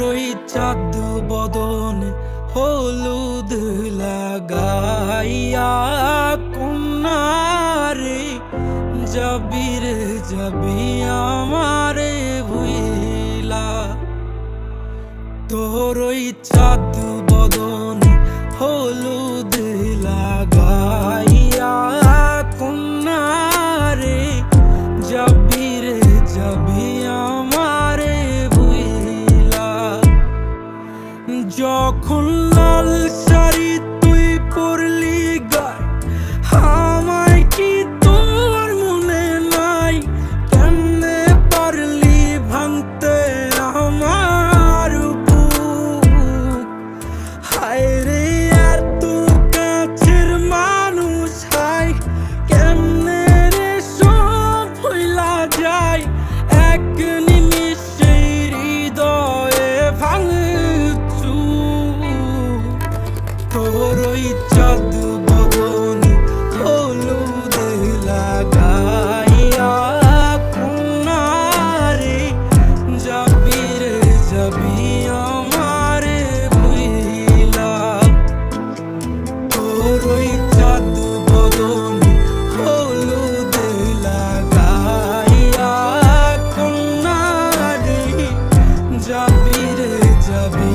ওই চাঁদ বদন হলুদ লাগাইয়া কন্যারে যাবি রে যাবি আমারে ভুইলা। তোর ওই চাঁদ বদন হলুদ লাগাইয়া কন্যারে যাবি রে যাবি আমারে ভুইলা। যখন লাল শাড়ি তুই পরলি গায় আমায় কি তোর মনে নাই? কেমনে পারলি ভাঙতে আমার বুক? হায় রে এত কাছের মানুষ, হায় কেমনে রে সব ভুইলা যায় এক নিমিষে হৃদয়ে ভাঙচু। তোর ওই চাঁদ বদন হলুদ লাগাইয়া কন্যারে যাবি রে যাবি আমারে ভুইলা। তোর ওই চাঁদ বদন হলুদ লাগাইয়া কন্যারে যাবি রে যাবি